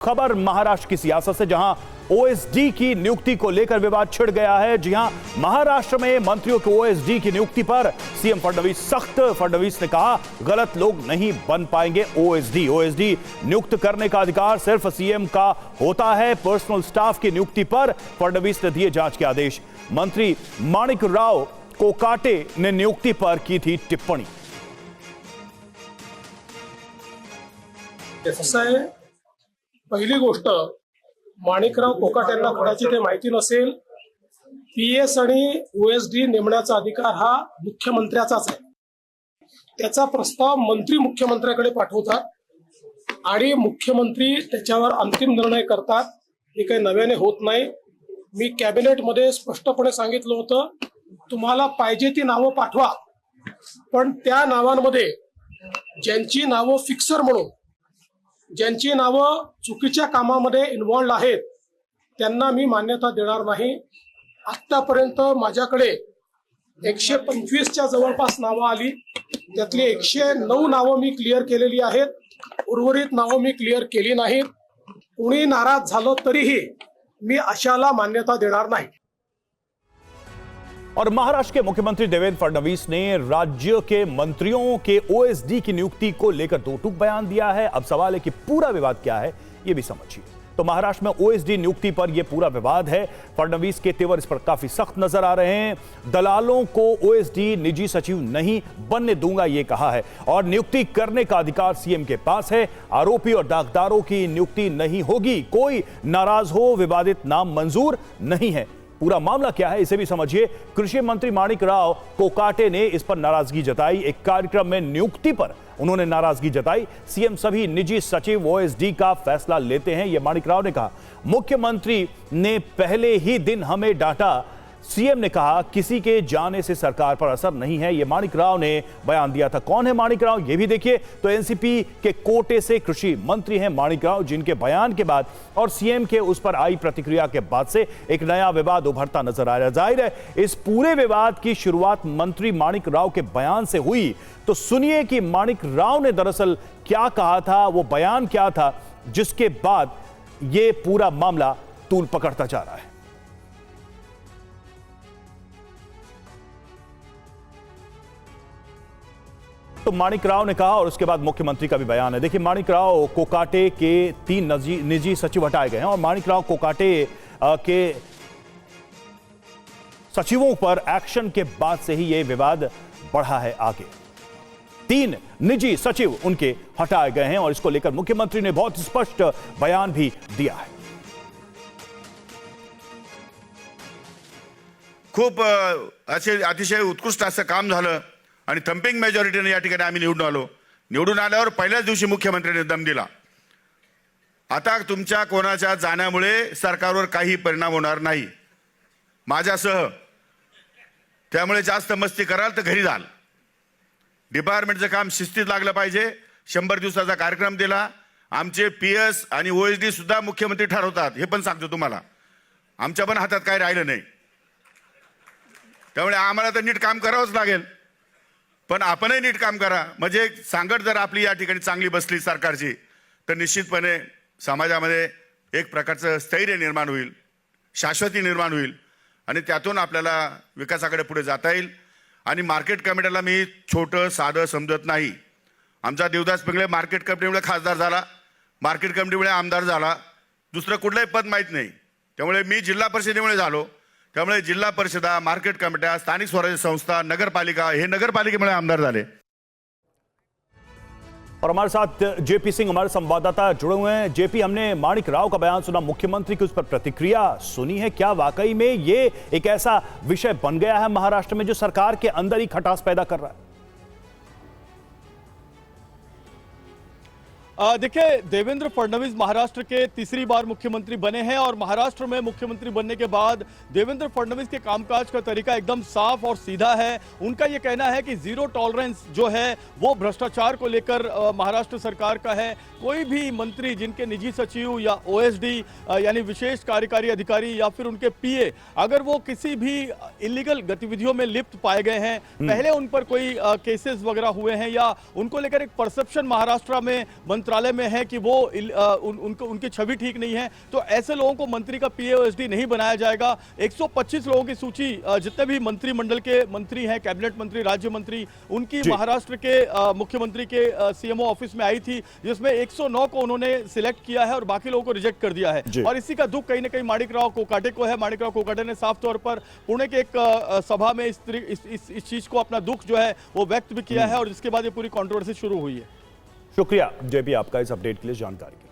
खबर महाराष्ट्र की सियासत से, जहां ओएसडी की नियुक्ति को लेकर विवाद छिड़ गया है। जी हां, महाराष्ट्र में मंत्रियों के ओएसडी की नियुक्ति पर सीएम फडणवीस सख्त। फडणवीस ने कहा, गलत लोग नहीं बन पाएंगे ओएसडी नियुक्त करने का अधिकार सिर्फ सीएम का होता है। पर्सनल स्टाफ की नियुक्ति पर फडणवीस ने दिए जांच के आदेश। मंत्री माणिक राव कोकाटे ने नियुक्ति पर की थी टिप्पणी। पहिली गोष्ट, माणिकराव कोकाटेंना कदाचित माहिती नसेल, पीएस आणि ओएसडी नेमण्याचा अधिकार हा मुख्यमंत्र्याचाच आहे। त्याचा प्रस्ताव मंत्री मुख्यमंत्र्याकडे पाठवतात आणि मुख्यमंत्री त्याच्यावर अंतिम निर्णय करतात। हे काही नव्याने होत नाही। मी कॅबिनेटमध्ये स्पष्टपणे सांगितलं होतं, तुम्हाला पाहिजे ती नावं पाठवा, पण त्या नावांमध्ये ज्यांची नावं फिक्सर म्हणून, ज्यांची नावं चुकीच्या कामामध्ये इन्व्हॉल्व आहेत, त्यांना मी मान्यता देणार नाही। आतापर्यंत माझ्याकडे 125च्या जवळपास नावं आली, त्यातली 109 नावं मी क्लिअर केलेली आहेत। उर्वरित नावं मी क्लिअर केली नाहीत। कोणी नाराज झालं तरीही मी अशाला मान्यता देणार नाही। और महाराष्ट्र के मुख्यमंत्री देवेंद्र फडणवीस ने राज्य के मंत्रियों के ओएसडी की नियुक्ति को लेकर दो टूक बयान दिया है। अब सवाल है कि पूरा विवाद क्या है, यह भी समझिए। तो महाराष्ट्र में ओएसडी नियुक्ति पर यह पूरा विवाद है। फडणवीस के तेवर इस पर काफी सख्त नजर आ रहे हैं। दलालों को ओएसडी निजी सचिव नहीं बनने दूंगा, यह कहा है, और नियुक्ति करने का अधिकार सीएम के पास है। आरोपी और दागदारों की नियुक्ति नहीं होगी। कोई नाराज हो, विवादित नाम मंजूर नहीं है। पूरा मामला क्या है, इसे भी समझिए। कृषि मंत्री माणिक राव कोकाटे ने इस पर नाराजगी जताई। एक कार्यक्रम में नियुक्ति पर उन्होंने नाराजगी जताई। सीएम सभी निजी सचिव ओएसडी का फैसला लेते हैं, यह माणिक राव ने कहा। मुख्यमंत्री ने पहले ही दिन हमें डांटा। सीएम ने कहा, किसी के जाने से सरकार पर असर नहीं है, यह माणिक राव ने बयान दिया था। कौन है माणिक राव, यह भी देखिए। तो एनसीपी के कोटे से कृषि मंत्री हैं माणिक राव, जिनके बयान के बाद और सीएम के उस पर आई प्रतिक्रिया के बाद से एक नया विवाद उभरता नजर आ रहा है। जाहिर है, इस पूरे विवाद की शुरुआत मंत्री माणिक राव के बयान से हुई। तो सुनिए कि माणिक राव ने दरअसल क्या कहा था, वो बयान क्या था, जिसके बाद यह पूरा मामला तूल पकड़ता जा रहा है। तो माणिक राव ने कहा और उसके बाद मुख्यमंत्री का भी बयान है। देखिए, माणिक राव कोकाटे के 3 निजी सचिव हटाए गए हैं और माणिक राव कोकाटे के सचिवों पर एक्शन के बाद से ही यह विवाद बढ़ा है आगे। 3 निजी सचिव उनके हटाए गए हैं और इसको लेकर मुख्यमंत्री ने बहुत स्पष्ट बयान भी दिया है। खूप अतिशय उत्कृष्ट असं काम झालं आणि थंपिंग मेजॉरिटीने या ठिकाणी आम्ही निवडून आल्यावर पहिल्याच दिवशी मुख्यमंत्र्यांनी दम दिला। आता तुमच्या कोणाच्या जाण्यामुळे सरकारवर काही परिणाम होणार नाही माझ्यासह। त्यामुळे जास्त मस्ती कराल तर घरी जाल। डिपार्टमेंटचं काम शिस्तीत लागलं पाहिजे। 100 दिवसाचा कार्यक्रम दिला। आमचे पीएस आणि ओएसडी सुद्धा मुख्यमंत्री ठरवतात, हे पण सांगतो तुम्हाला। आमच्या पण हातात काही राहिलं नाही, त्यामुळे आम्हाला तर नीट काम करावंच लागेल। पण आपणही नीट काम करा, म्हणजे सांगड जर आपली या ठिकाणी चांगली बसली सरकारची, तर निश्चितपणे समाजामध्ये एक प्रकारचं स्थैर्य निर्माण होईल, शाश्वती निर्माण होईल आणि त्यातून आपल्याला विकासाकडे पुढे जाता येईल। आणि मार्केट कमिटीला मी छोटं साधं समजत नाही। आमचा देवदास पिंगळे मार्केट कमिटीमुळे खासदार झाला, मार्केट कमिटीमुळे आमदार झाला, दुसरं कुठलंही पद माहीत नाही। त्यामुळे मी जिल्हा परिषदेमुळे झालो, त्यामुळे जिल्हा परिषदा, मार्केट कमिट्या, स्थानिक स्वराज्य संस्था, नगरपालिका, हे नगरपालिकेमुळे आमदार झाले। और हमारे साथ जेपी सिंह हमारे संवाददाता जुड़े हुए हैं। जेपी, हमने माणिक राव का बयान सुना, मुख्यमंत्री की उस पर प्रतिक्रिया सुनी है। क्या वाकई में ये एक ऐसा विषय बन गया है महाराष्ट्र में जो सरकार के अंदर ही खटास पैदा कर रहा है? देखिए, देवेंद्र फडणवीस महाराष्ट्र के तीसरी बार मुख्यमंत्री बने हैं और महाराष्ट्र में मुख्यमंत्री बनने के बाद देवेंद्र फडणवीस के कामकाज का तरीका एकदम साफ और सीधा है। उनका यह कहना है कि जीरो टॉलरेंस जो है वो भ्रष्टाचार को लेकर महाराष्ट्र सरकार का है। कोई भी मंत्री जिनके निजी सचिव या ओएसडी यानी विशेष कार्यकारी अधिकारी या फिर उनके पीए अगर वो किसी भी इलीगल गतिविधियों में लिप्त पाए गए हैं, पहले उन पर कोई केसेस वगैरह हुए हैं या उनको लेकर एक परसेप्शन महाराष्ट्र में मंत्रालय में है कि वो उनकी छवि ठीक नहीं है, तो ऐसे लोगों को मंत्री का पीएओएसडी नहीं बनाया जाएगा। 125 लोगों की सूची जितने भी मंत्रिमंडल के मंत्री हैं, कैबिनेट मंत्री, राज्य मंत्री, उनकी महाराष्ट्र के मुख्यमंत्री के सीएमओ ऑफिस में आई थी, जिसमें 109 को उन्होंने सिलेक्ट किया है और बाकी लोगों को रिजेक्ट कर दिया है। और इसी का दुख कहीं ना कहीं माणिकराव कोकाटे को है। माणिकराव कोकाटे ने साफ तौर पर पुणे के एक सभा में इस चीज को अपना दुख जो है वो व्यक्त भी किया है और जिसके बाद ये पूरी कंट्रोवर्सी शुरू हुई है। शुक्रिया जेपी आपका इस अपडेट के लिए, जानकारी के लिए।